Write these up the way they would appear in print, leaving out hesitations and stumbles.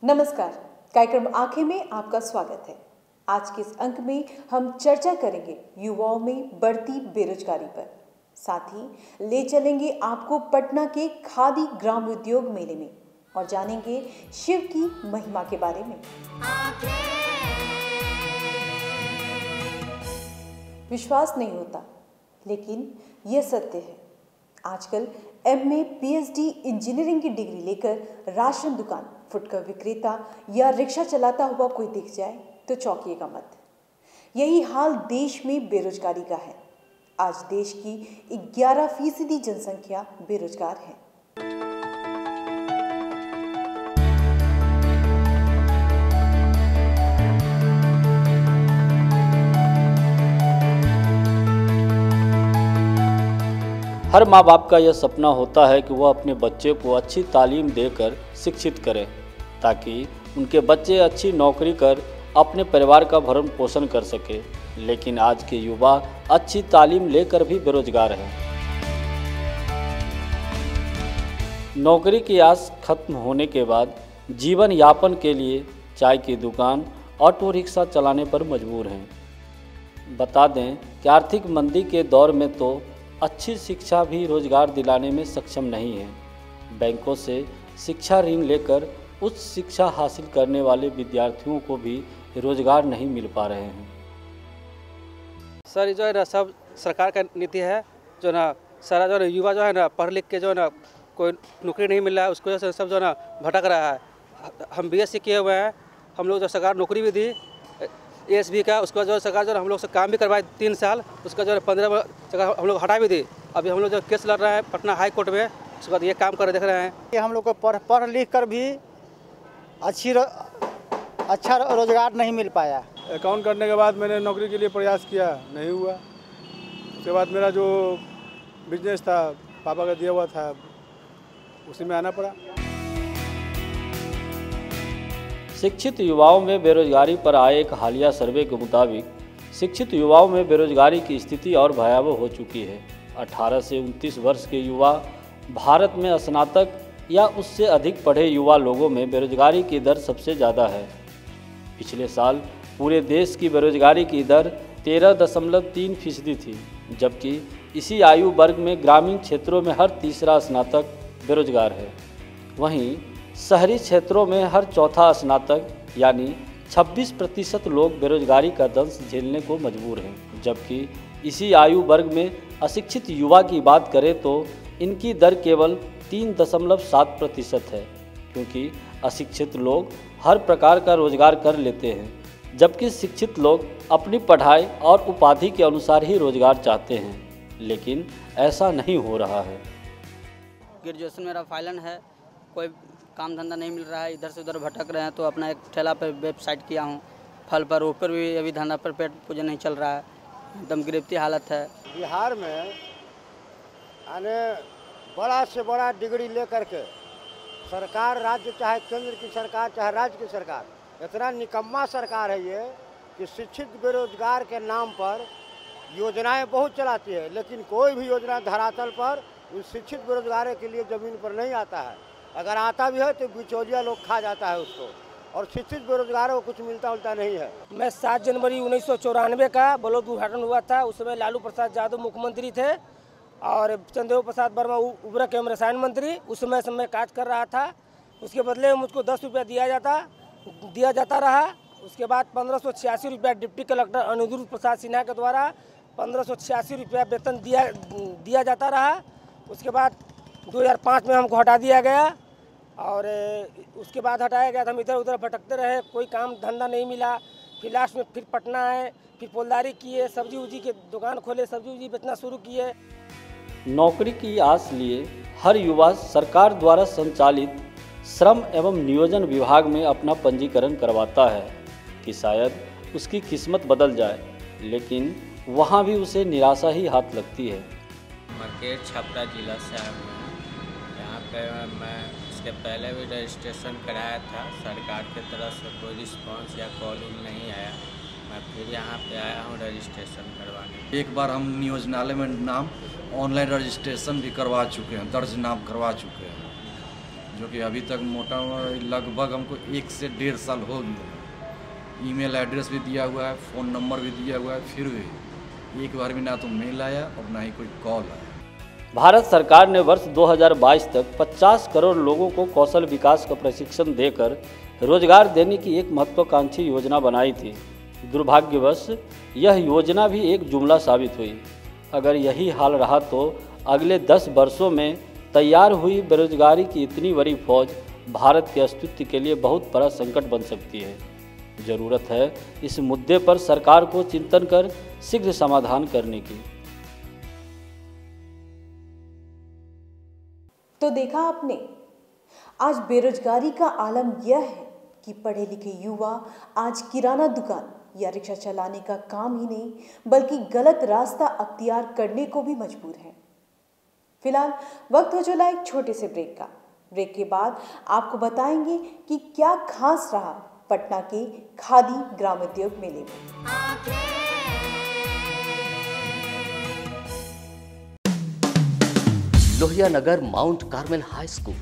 नमस्कार, कार्यक्रम आंखें में आपका स्वागत है। आज के इस अंक में हम चर्चा करेंगे युवाओं में बढ़ती बेरोजगारी पर। साथ ही ले चलेंगे आपको पटना के खादी ग्राम उद्योग मेले में और जानेंगे शिव की महिमा के बारे में। विश्वास नहीं होता, लेकिन यह सत्य है। आजकल एमए, पीएचडी, इंजीनियरिंग की डिग्री लेकर राशन दुकान, फुटकर विक्रेता या रिक्शा चलाता हुआ कोई दिख जाए तो चौंकिएगा मत। यही हाल देश में बेरोजगारी का है। आज देश की 11% जनसंख्या बेरोजगार है। हर माँ बाप का यह सपना होता है कि वह अपने बच्चे को अच्छी तालीम देकर शिक्षित करें ताकि उनके बच्चे अच्छी नौकरी कर अपने परिवार का भरण पोषण कर सके। लेकिन आज के युवा अच्छी तालीम लेकर भी बेरोजगार हैं। नौकरी की आस खत्म होने के बाद जीवन यापन के लिए चाय की दुकान, ऑटो रिक्शा चलाने पर मजबूर हैं। बता दें कि आर्थिक मंदी के दौर में तो अच्छी शिक्षा भी रोजगार दिलाने में सक्षम नहीं है। बैंकों से शिक्षा ऋण लेकर उच्च शिक्षा हासिल करने वाले विद्यार्थियों को भी रोजगार नहीं मिल पा रहे हैं। सर जो है ना, सब सरकार का नीति है जो ना, सारा जो है युवा जो है ना पढ़ लिख के जो है ना कोई नौकरी नहीं मिल रहा है, उसको सब जो है ना भटक रहा है। हम बीएससी किए हुए हैं, हम लोग जो सरकार नौकरी भी दी एएसबी का, उसका जो सरकार जो हम लोग से काम भी करवाए 3 साल, उसका जो है 15 जगह हम लोग हटा भी दी। अभी हम लोग जो केस लड़ रहे हैं पटना हाई कोर्ट में, उसके बाद ये काम कर देख रहे हैं। ये हम लोग को पढ़ लिख कर भी अच्छा रोजगार नहीं मिल पाया। अकाउंट करने के बाद मैंने नौकरी के लिए प्रयास किया, नहीं हुआ। उसके बाद मेरा जो बिजनेस था पापा का दिया हुआ था, उसी में आना पड़ा। शिक्षित युवाओं में बेरोजगारी पर आए एक हालिया सर्वे के मुताबिक शिक्षित युवाओं में बेरोजगारी की स्थिति और भयावह हो चुकी है। 18 से 29 वर्ष के युवा भारत में स्नातक या उससे अधिक पढ़े युवा लोगों में बेरोजगारी की दर सबसे ज़्यादा है। पिछले साल पूरे देश की बेरोजगारी की दर 13.3% थी, जबकि इसी आयु वर्ग में ग्रामीण क्षेत्रों में हर तीसरा स्नातक बेरोजगार है। वहीं शहरी क्षेत्रों में हर चौथा स्नातक यानी 26% लोग बेरोजगारी का दंश झेलने को मजबूर हैं। जबकि इसी आयु वर्ग में अशिक्षित युवा की बात करें तो इनकी दर केवल 3.7% है, क्योंकि अशिक्षित लोग हर प्रकार का रोजगार कर लेते हैं, जबकि शिक्षित लोग अपनी पढ़ाई और उपाधि के अनुसार ही रोजगार चाहते हैं। लेकिन ऐसा नहीं हो रहा है। ग्रेजुएशन मेरा फाइनल है, कोई काम धंधा नहीं मिल रहा है, इधर से उधर भटक रहे हैं, तो अपना एक ठेला पर वेबसाइट किया हूँ फल पर, ऊपर भी अभी धंधा पर पेट पूजा नहीं चल रहा है, एकदम गिरफ्ती हालत है। बिहार में यानी बड़ा से बड़ा डिग्री लेकर के सरकार, राज्य चाहे केंद्र की सरकार चाहे राज्य की सरकार, इतना निकम्मा सरकार है ये कि शिक्षित बेरोजगार के नाम पर योजनाएं बहुत चलाती है, लेकिन कोई भी योजना धरातल पर उस शिक्षित बेरोजगार के लिए ज़मीन पर नहीं आता है। अगर आता भी है तो बिचौलिया लोग खा जाता है उसको, और शिक्षित बेरोजगारों को कुछ मिलता उलता नहीं है। मैं 7 जनवरी 1994 का बलौद उद्घाटन हुआ था। उस समय लालू प्रसाद यादव मुख्यमंत्री थे और चंद्रदेव प्रसाद वर्मा उर्वरक एवं रसायन मंत्री। उस समय कार्य कर रहा था। उसके बदले में मुझको 10 रुपया दिया जाता रहा। उसके बाद 1586 रुपया डिप्टी कलेक्टर अनिरुद्ध प्रसाद सिन्हा के द्वारा 1586 रुपया वेतन दिया जाता रहा। उसके बाद 2005 में हमको हटा दिया गया और उसके बाद हटाया गया था। हम इधर उधर भटकते रहे, कोई काम धंधा नहीं मिला। फिर लास्ट में फिर पटना आए, फिर पोलदारी किए, सब्जी उब्जी के दुकान खोले, सब्जी उब्जी बेचना शुरू किए। नौकरी की आस लिए हर युवा सरकार द्वारा संचालित श्रम एवं नियोजन विभाग में अपना पंजीकरण करवाता है कि शायद उसकी किस्मत बदल जाए, लेकिन वहाँ भी उसे निराशा ही हाथ लगती है। मकेर छपरा जिला से आया हूँ। यहाँ पे मैं इसके पहले भी रजिस्ट्रेशन कराया था, सरकार की तरफ से कोई रिस्पांस या कॉल नहीं आया। मैं फिर यहाँ पे आया हूँ रजिस्ट्रेशन करवाने। एक बार हम नियोजनालय में नाम ऑनलाइन रजिस्ट्रेशन भी करवा चुके हैं, दर्ज नाम करवा चुके हैं। जो कि अभी तक मोटा लगभग हमको 1 से 1.5 साल हो गया। ईमेल एड्रेस भी दिया हुआ है, फ़ोन नंबर भी दिया हुआ है, फिर भी एक बार भी ना तो मेल आया और ना ही कोई कॉल आया। भारत सरकार ने वर्ष 2022 तक 50 करोड़ लोगों को कौशल विकास का प्रशिक्षण देकर रोजगार देने की एक महत्वाकांक्षी योजना बनाई थी। दुर्भाग्यवश यह योजना भी एक जुमला साबित हुई। अगर यही हाल रहा तो अगले 10 वर्षों में तैयार हुई बेरोजगारी की इतनी बड़ी फौज भारत के अस्तित्व के लिए बहुत बड़ा संकट बन सकती है। ज़रूरत है इस मुद्दे पर सरकार को चिंतन कर शीघ्र समाधान करने की। तो देखा आपने, आज बेरोजगारी का आलम यह है कि पढ़े लिखे युवा आज किराना दुकान या रिक्शा चलाने का काम ही नहीं बल्कि गलत रास्ता अख्तियार करने को भी मजबूर है। फिलहाल वक्त हो चला एक छोटे से ब्रेक का। ब्रेक के बाद आपको बताएंगे कि क्या खास रहा पटना के खादी ग्रामोद्योग मेले में। Lohia Nagar Mount Carmel High school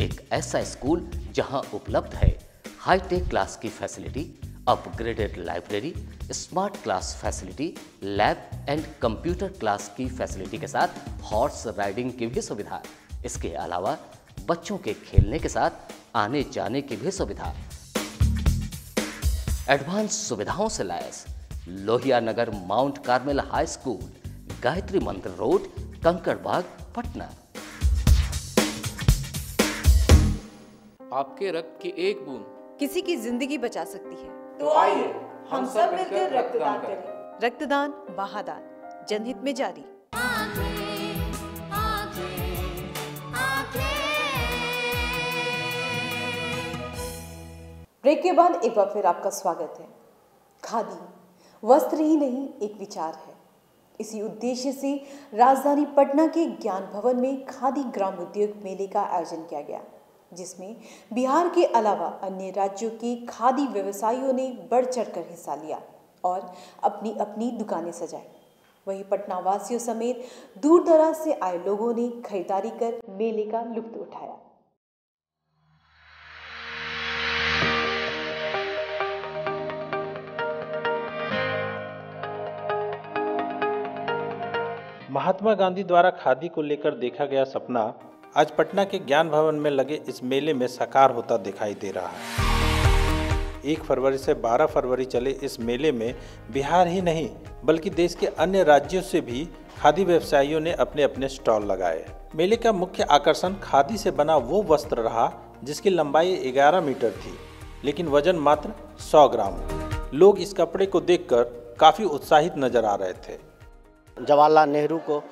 एक ऐसा स्कूल जहां उपलब्ध है हाईटेक क्लास की facility, upgraded library, smart class facility, lab and computer class की फैसिलिटी के साथ हॉर्स राइडिंग की भी सुविधा। इसके अलावा बच्चों के खेलने के साथ आने जाने की भी सुविधा। एडवांस सुविधाओं से लैस Lohia Nagar Mount Carmel High School, Gayatri Mandir Road, Kankarbagh, Patna. आपके रक्त की एक बूंद किसी की जिंदगी बचा सकती है, तो आइए हम सब मिलकर रक्तदान करें। रक्तदान महादान, जनहित में जारी। ब्रेक के बाद एक बार फिर आपका स्वागत है। खादी वस्त्र ही नहीं एक विचार है। इसी उद्देश्य से राजधानी पटना के ज्ञान भवन में खादी ग्रामोद्योग मेले का आयोजन किया गया, जिसमें बिहार के अलावा अन्य राज्यों के खादी व्यवसायियों ने बढ़ चढ़कर हिस्सा लिया और अपनी अपनी दुकानें सजाई। वहीं पटना वासियों समेत दूर दराज से आए लोगों ने खरीदारी कर मेले का लुत्फ उठाया। महात्मा गांधी द्वारा खादी को लेकर देखा गया सपना आज पटना के ज्ञान भवन में लगे इस मेले में साकार होता दिखाई दे रहा है। 1 फरवरी से 12 फरवरी चले इस मेले में बिहार ही नहीं बल्कि देश के अन्य राज्यों से भी खादी व्यवसायियों ने अपने अपने स्टॉल लगाए। मेले का मुख्य आकर्षण खादी से बना वो वस्त्र रहा जिसकी लंबाई 11 मीटर थी, लेकिन वजन मात्र 100 ग्राम। लोग इस कपड़े को देखकर काफी उत्साहित नजर आ रहे थे। जवाहरलाल नेहरू को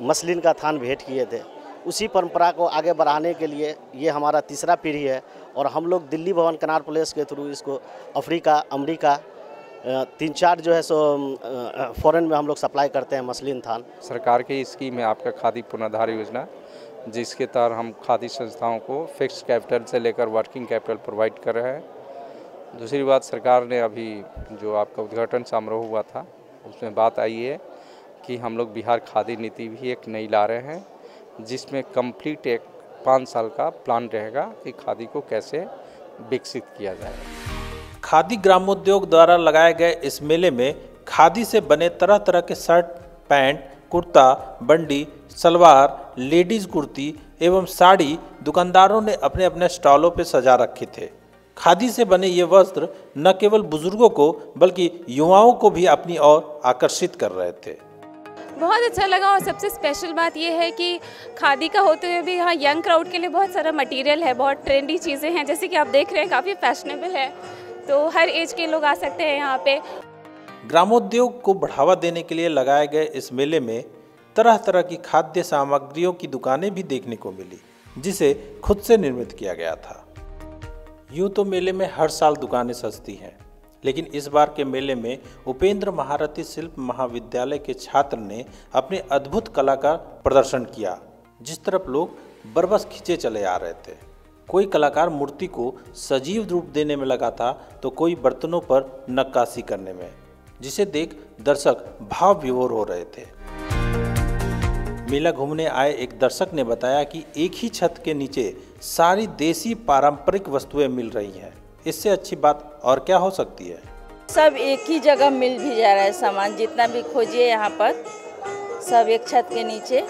मसलिन का थान भेंट किए थे। उसी परंपरा को आगे बढ़ाने के लिए ये हमारा तीसरा पीढ़ी है और हम लोग दिल्ली भवन कनार प्लेस के थ्रू इसको अफ्रीका, अमेरिका 3-4 जो है सो फॉरेन में हम लोग सप्लाई करते हैं मसलिन थान। सरकार की स्कीम है आपका खादी पुनर्धार योजना, जिसके तहत हम खादी संस्थाओं को फिक्स्ड कैपिटल से लेकर वर्किंग कैपिटल प्रोवाइड कर रहे हैं। दूसरी बात, सरकार ने अभी जो आपका उद्घाटन समारोह हुआ था उसमें बात आई है कि हम लोग बिहार खादी नीति भी एक नई ला रहे हैं, जिसमें कंप्लीट एक 5 साल का प्लान रहेगा कि खादी को कैसे विकसित किया जाए। खादी ग्रामोद्योग द्वारा लगाए गए इस मेले में खादी से बने तरह तरह के शर्ट, पैंट, कुर्ता, बंडी, सलवार, लेडीज कुर्ती एवं साड़ी दुकानदारों ने अपने अपने स्टॉलों पर सजा रखे थे। खादी से बने ये वस्त्र न केवल बुजुर्गों को बल्कि युवाओं को भी अपनी ओर आकर्षित कर रहे थे। बहुत अच्छा लगा और सबसे स्पेशल बात यह है कि खादी का होते हुए भी यहाँ यंग क्राउड के लिए बहुत सारा मटेरियल है, बहुत ट्रेंडी चीज़ें हैं, जैसे कि आप देख रहे हैं काफ़ी फैशनेबल है, तो हर एज के लोग आ सकते हैं यहाँ पे। ग्रामोद्योग को बढ़ावा देने के लिए लगाए गए इस मेले में तरह तरह की खाद्य सामग्रियों की दुकानें भी देखने को मिली, जिसे खुद से निर्मित किया गया था। यूँ तो मेले में हर साल दुकानें सजती हैं, लेकिन इस बार के मेले में उपेंद्र महारथी शिल्प महाविद्यालय के छात्र ने अपने अद्भुत कला का प्रदर्शन किया, जिस तरफ लोग बरबस खींचे चले आ रहे थे। कोई कलाकार मूर्ति को सजीव रूप देने में लगा था तो कोई बर्तनों पर नक्काशी करने में, जिसे देख दर्शक भाव विभोर हो रहे थे। मेला घूमने आए एक दर्शक ने बताया कि एक ही छत के नीचे सारी देसी पारंपरिक वस्तुएं मिल रही हैं। इससे अच्छी बात और क्या हो सकती है। सब एक ही जगह मिल भी जा रहा है सामान, जितना भी खोजिए यहाँ पर सब एक छत के नीचे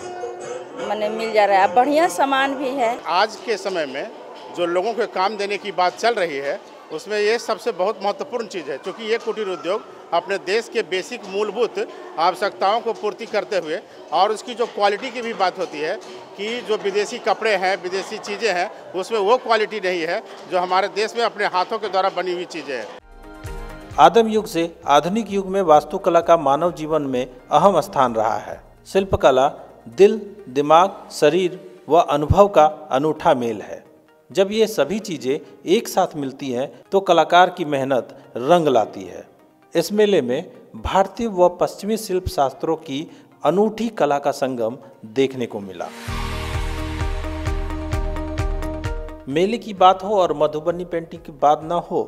माने मिल जा रहा है। बढ़िया सामान भी है। आज के समय में जो लोगों को काम देने की बात चल रही है उसमें ये सबसे बहुत महत्वपूर्ण चीज़ है, क्योंकि ये कुटीर उद्योग अपने देश के बेसिक मूलभूत आवश्यकताओं को पूर्ति करते हुए और उसकी जो क्वालिटी की भी बात होती है कि जो विदेशी कपड़े हैं, विदेशी चीज़ें हैं, उसमें वो क्वालिटी नहीं है जो हमारे देश में अपने हाथों के द्वारा बनी हुई चीज़ें हैं। आदिम युग से आधुनिक युग में वास्तुकला का मानव जीवन में अहम स्थान रहा है। शिल्पकला दिल, दिमाग, शरीर व अनुभव का अनूठा मेल है। जब ये सभी चीज़ें एक साथ मिलती हैं तो कलाकार की मेहनत रंग लाती है। इस मेले में भारतीय व पश्चिमी शिल्प शास्त्रों की अनूठी कला का संगम देखने को मिला। मेले की बात हो और मधुबनी पेंटिंग की बात ना हो,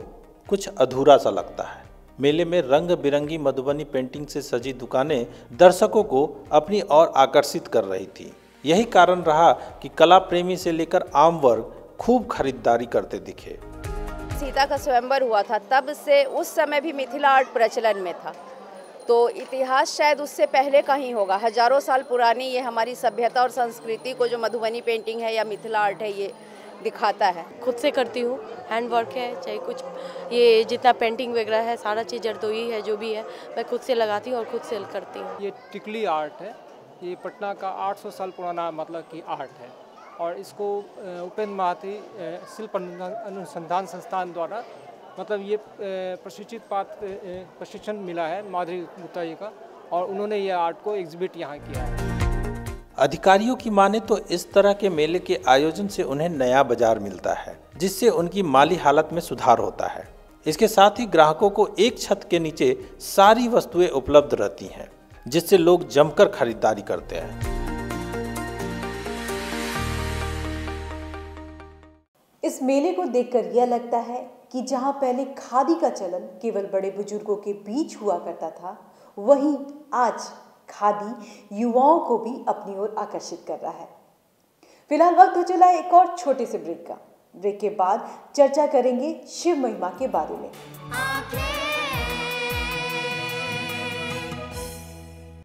कुछ अधूरा सा लगता है। मेले में रंग बिरंगी मधुबनी पेंटिंग से सजी दुकानें दर्शकों को अपनी ओर आकर्षित कर रही थी। यही कारण रहा कि कला प्रेमी से लेकर आम वर्ग खूब खरीदारी करते दिखे। सीता का स्वयंवर हुआ था, तब से उस समय भी मिथिला आर्ट प्रचलन में था, तो इतिहास शायद उससे पहले का ही होगा। हजारों साल पुरानी ये हमारी सभ्यता और संस्कृति को जो मधुबनी पेंटिंग है या मिथिला आर्ट है ये दिखाता है। खुद से करती हूँ, हैंड वर्क है, चाहे कुछ ये जितना पेंटिंग वगैरह है सारा चीज़ जरदोई है जो भी है मैं खुद से लगाती हूँ और खुद सेल करती हूँ। ये टिकली आर्ट है, ये पटना का 800 साल पुराना मतलब की आर्ट है और इसको उपेंद्र महाती शिल्प अनुसंधान संस्थान द्वारा मतलब ये प्रशिक्षण मिला है माधुरी गुप्ता जी का और उन्होंने ये आर्ट को एग्जिबिट यहाँ किया है। अधिकारियों की माने तो इस तरह के मेले के आयोजन से उन्हें नया बाजार मिलता है, जिससे उनकी माली हालत में सुधार होता है। इसके साथ ही ग्राहकों को एक छत के नीचे सारी वस्तुएं उपलब्ध रहती हैं, जिससे लोग जमकर खरीदारी करते हैं। इस मेले को देखकर यह लगता है कि जहां पहले खादी का चलन केवल बड़े बुजुर्गों के बीच हुआ करता था, वहीं आज खादी युवाओं को भी अपनी ओर आकर्षित कर रहा है। फिलहाल वक्त हो चला एक और छोटे से ब्रेक का। ब्रेक के बाद चर्चा करेंगे शिव महिमा के बारे में।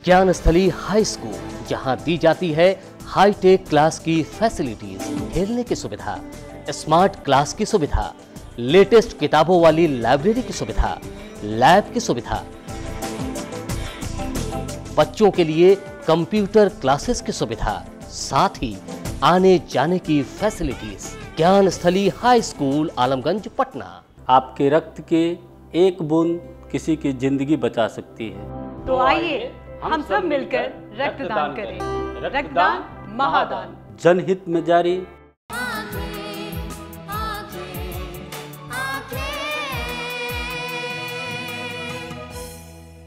ज्ञानस्थली हाई स्कूल, जहां दी जाती है हाईटेक क्लास की फैसिलिटीज, खेलने की सुविधा, स्मार्ट क्लास की सुविधा, लेटेस्ट किताबों वाली लाइब्रेरी की सुविधा, लैब की सुविधा, बच्चों के लिए कंप्यूटर क्लासेस की सुविधा, साथ ही आने जाने की facilities. Gyansthali high school, Alamganj, Patna. आपके रक्त के एक बूंद किसी की जिंदगी बचा सकती है। तो आइए हम सब मिलकर रक्तदान करें। रक्तदान महादान। जनहित में जारी।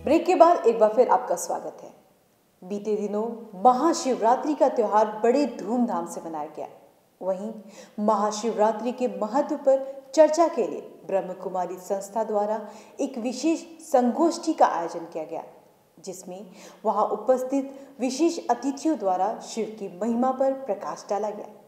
ब्रेक के बाद एक बार फिर आपका स्वागत है। बीते दिनों महाशिवरात्रि का त्योहार बड़े धूमधाम से मनाया गया। वहीं महाशिवरात्रि के महत्व पर चर्चा के लिए ब्रह्म कुमारी संस्था द्वारा एक विशेष संगोष्ठी का आयोजन किया गया, जिसमें वहां उपस्थित विशेष अतिथियों द्वारा शिव की महिमा पर प्रकाश डाला गया।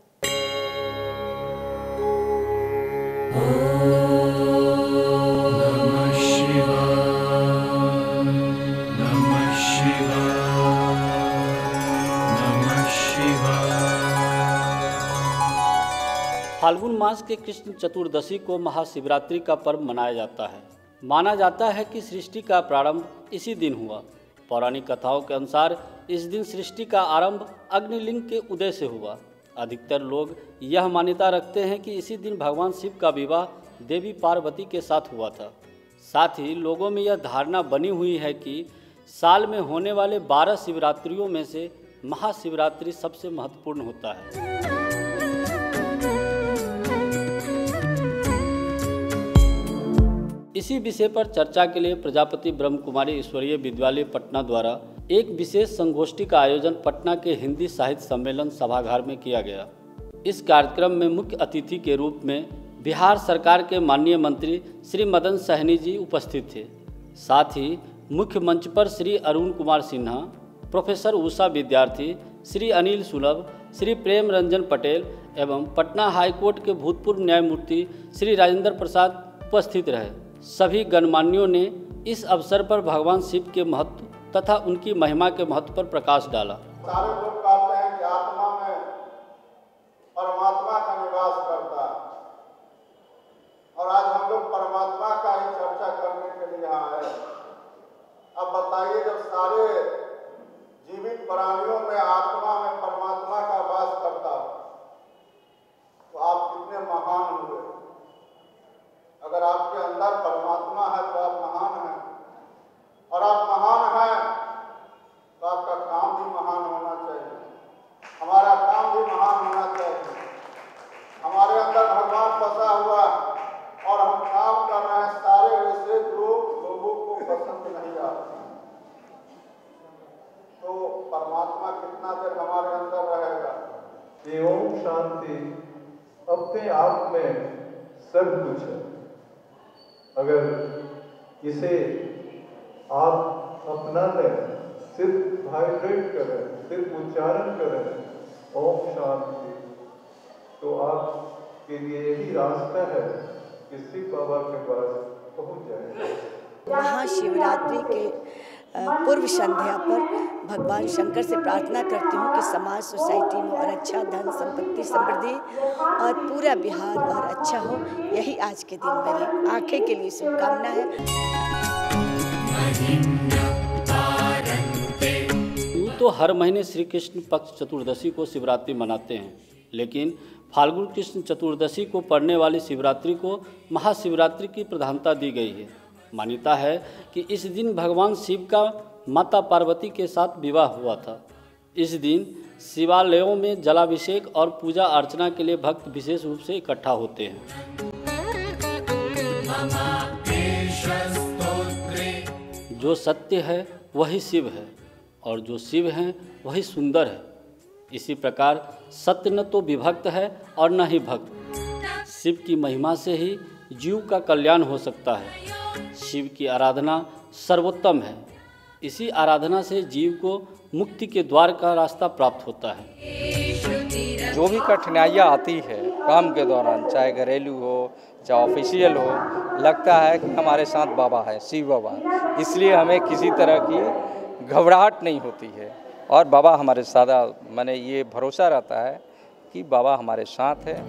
फाल्गुन मास के कृष्ण चतुर्दशी को महाशिवरात्रि का पर्व मनाया जाता है। माना जाता है कि सृष्टि का प्रारंभ इसी दिन हुआ। पौराणिक कथाओं के अनुसार इस दिन सृष्टि का आरंभ अग्निलिंग के उदय से हुआ। अधिकतर लोग यह मान्यता रखते हैं कि इसी दिन भगवान शिव का विवाह देवी पार्वती के साथ हुआ था। साथ ही लोगों में यह धारणा बनी हुई है कि साल में होने वाले 12 शिवरात्रियों में से महाशिवरात्रि सबसे महत्वपूर्ण होता है। इसी विषय पर चर्चा के लिए प्रजापति ब्रह्म कुमारी ईश्वरीय विद्यालय पटना द्वारा एक विशेष संगोष्ठी का आयोजन पटना के हिंदी साहित्य सम्मेलन सभागार में किया गया। इस कार्यक्रम में मुख्य अतिथि के रूप में बिहार सरकार के माननीय मंत्री श्री मदन सहनी जी उपस्थित थे। साथ ही मुख्य मंच पर श्री अरुण कुमार सिन्हा, प्रोफेसर उषा विद्यार्थी, श्री अनिल सुलभ, श्री प्रेम रंजन पटेल एवं पटना हाईकोर्ट के भूतपूर्व न्यायमूर्ति श्री राजेंद्र प्रसाद उपस्थित रहे। सभी गणमान्यों ने इस अवसर पर भगवान शिव के महत्व तथा उनकी महिमा के महत्व पर प्रकाश डाला। सारे लोग कहते हैं कि आत्मा में परमात्मा का निवास करता है, और आज हम लोग परमात्मा का ही चर्चा करने के लिए यहाँ आए। अब बताइए, जब सारे जीवित प्राणियों में आत्मा में परमात्मा का वास करता तो आप कितने महान हुए। अगर आपके अंदर परमात्मा है तो आप महान हैं, और आप महान हैं तो आपका काम भी महान होना चाहिए, हमारा काम भी महान होना चाहिए। हमारे अंदर भगवान फंसा हुआ और हम काम कर रहे हैं सारे ऐसे जो लोगों को पसंद नहीं आते, तो परमात्मा कितना देर हमारे अंदर रहेगा। ये ओम शांति अपने आप में सब कुछ है। अगर इसे आप अपना लें, सिर्फ वाइब्रेट करें, सिर्फ उच्चारण करें ओम शांति, तो आपके लिए यही रास्ता है कि शिव बाबा के पास पहुंच जाएंगे। महाशिवरात्रि के पूर्व संध्या पर भगवान शंकर से प्रार्थना करती हूँ कि समाज सोसाइटी में और अच्छा धन संपत्ति समृद्धि और पूरा बिहार और अच्छा हो। यही आज के दिन मेरी आंखें के लिए शुभकामना है। यूँ तो हर महीने श्री कृष्ण पक्ष चतुर्दशी को शिवरात्रि मनाते हैं, लेकिन फाल्गुन कृष्ण चतुर्दशी को पड़ने वाली शिवरात्रि को महाशिवरात्रि की प्रधानता दी गई है। मान्यता है कि इस दिन भगवान शिव का माता पार्वती के साथ विवाह हुआ था। इस दिन शिवालयों में जलाभिषेक और पूजा अर्चना के लिए भक्त विशेष रूप से इकट्ठा होते हैं। जो सत्य है वही शिव है, और जो शिव हैं वही सुंदर है। इसी प्रकार सत्य न तो विभक्त है और न ही भक्त। शिव की महिमा से ही जीव का कल्याण हो सकता है। शिव की आराधना सर्वोत्तम है। इसी आराधना से जीव को मुक्ति के द्वार का रास्ता प्राप्त होता है। जो भी कठिनाइयाँ आती है काम के दौरान, चाहे घरेलू हो चाहे ऑफिशियल हो, लगता है कि हमारे साथ बाबा है, शिव बाबा। इसलिए हमें किसी तरह की घबराहट नहीं होती है, और बाबा हमारे साथ, मैंने ये भरोसा रहता है कि बाबा हमारे साथ है।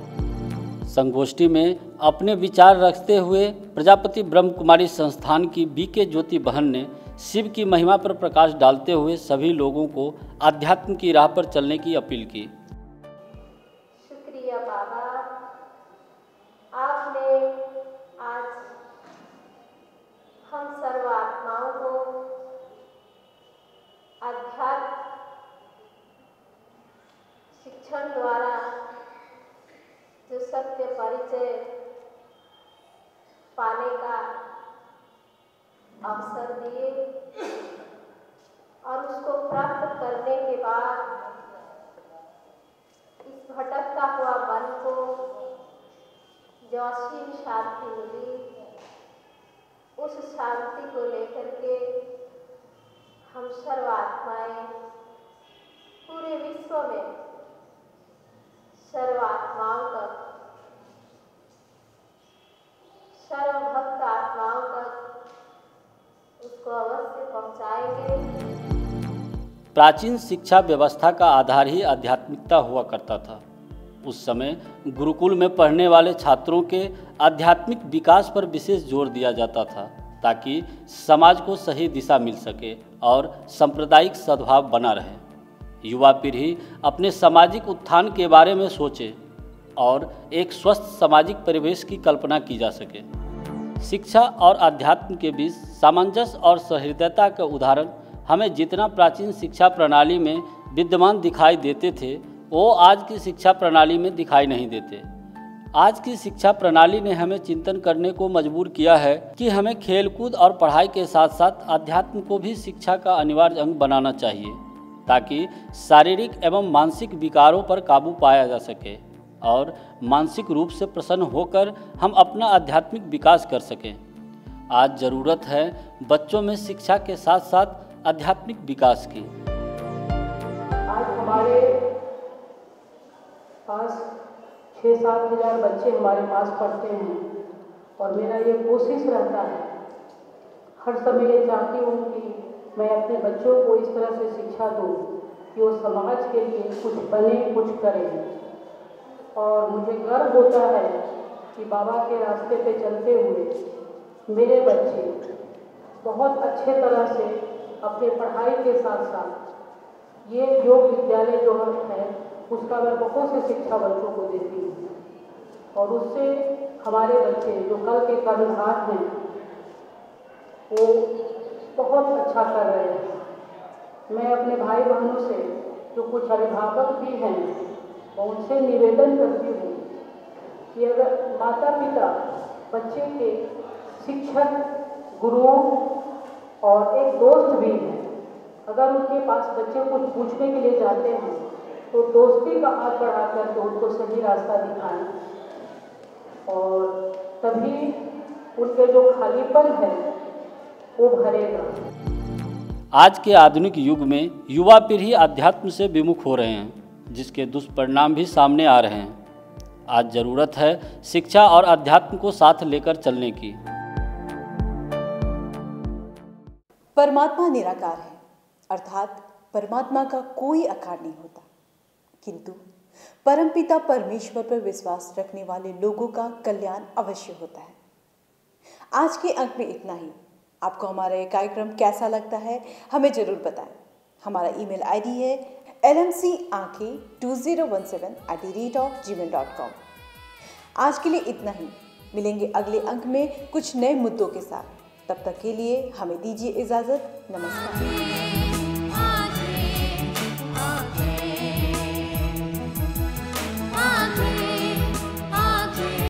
संगोष्ठी में अपने विचार रखते हुए प्रजापति ब्रह्म कुमारी संस्थान की बीके ज्योति बहन ने शिव की महिमा पर प्रकाश डालते हुए सभी लोगों को आध्यात्म की राह पर चलने की अपील की। शुक्रिया बाबा, आपने आज हम सर्व आत्माओं को आध्यात्म शिक्षण द्वारा जो सत्य परिचय पाने का अवसर दिए, और उसको प्राप्त करने के बाद इस भटकता हुआ मन को जो असीम शांति मिली, उस शांति को लेकर के हम सर्व आत्माएं पूरे विश्व में सर्व आत्माओं तक, सर्व भक्त आत्माओं तक उसको अवश्य पहुंचाएंगे। प्राचीन शिक्षा व्यवस्था का आधार ही आध्यात्मिकता हुआ करता था। उस समय गुरुकुल में पढ़ने वाले छात्रों के आध्यात्मिक विकास पर विशेष जोर दिया जाता था, ताकि समाज को सही दिशा मिल सके और सांप्रदायिक सद्भाव बना रहे। युवा पीढ़ी अपने सामाजिक उत्थान के बारे में सोचे और एक स्वस्थ सामाजिक परिवेश की कल्पना की जा सके। शिक्षा और अध्यात्म के बीच सामंजस्य और सहृदयता का उदाहरण हमें जितना प्राचीन शिक्षा प्रणाली में विद्यमान दिखाई देते थे, वो आज की शिक्षा प्रणाली में दिखाई नहीं देते। आज की शिक्षा प्रणाली ने हमें चिंतन करने को मजबूर किया है कि हमें खेलकूद और पढ़ाई के साथ साथ अध्यात्म को भी शिक्षा का अनिवार्य अंग बनाना चाहिए, ताकि शारीरिक एवं मानसिक विकारों पर काबू पाया जा सके और मानसिक रूप से प्रसन्न होकर हम अपना आध्यात्मिक विकास कर सकें। आज ज़रूरत है बच्चों में शिक्षा के साथ साथ आध्यात्मिक विकास की। आज हमारे पास 6-7 हज़ार बच्चे हमारे पास पढ़ते हैं और मेरा ये कोशिश रहता है, हर समय ये चाहती हूँ कि मैं अपने बच्चों को इस तरह से शिक्षा दूँ कि वो समाज के लिए कुछ बने, कुछ करें। और मुझे गर्व होता है कि बाबा के रास्ते पे चलते हुए मेरे बच्चे बहुत अच्छे तरह से अपने पढ़ाई के साथ साथ ये योग विद्यालय जो है उसका मैं बहुत से शिक्षा बच्चों को देती हूँ और उससे हमारे बच्चे जो कल के कर्णधार हैं वो बहुत अच्छा कर रहे हैं। मैं अपने भाई बहनों से जो कुछ अभिभावक भी हैं मैं उनसे निवेदन करती हूँ कि अगर माता पिता बच्चे के शिक्षक, गुरु और एक दोस्त भी हैं, अगर उनके पास बच्चे कुछ पूछने के लिए जाते हैं तो दोस्ती का हाथ बढ़ा करके उनको सही रास्ता दिखाएं और तभी उनके जो खालीपन है वो भरेगा। आज के आधुनिक युग में युवा पीढ़ी अध्यात्म से विमुख हो रहे हैं, जिसके दुष्परिणाम भी सामने आ रहे हैं। आज जरूरत है शिक्षा और अध्यात्म को साथ लेकर चलने की। परमात्मा निराकार है, अर्थात परमात्मा का कोई आकार नहीं होता, किंतु परमपिता परमेश्वर पर विश्वास रखने वाले लोगों का कल्याण अवश्य होता है। आज के अंक में इतना ही। आपको हमारा ये कार्यक्रम कैसा लगता है हमें जरूर बताएं। हमारा ईमेल आईडी है lmcanke2017@gmail.com। आज के लिए इतना ही। मिलेंगे अगले अंक में कुछ नए मुद्दों के साथ। तब तक के लिए हमें दीजिए इजाजत। नमस्कार।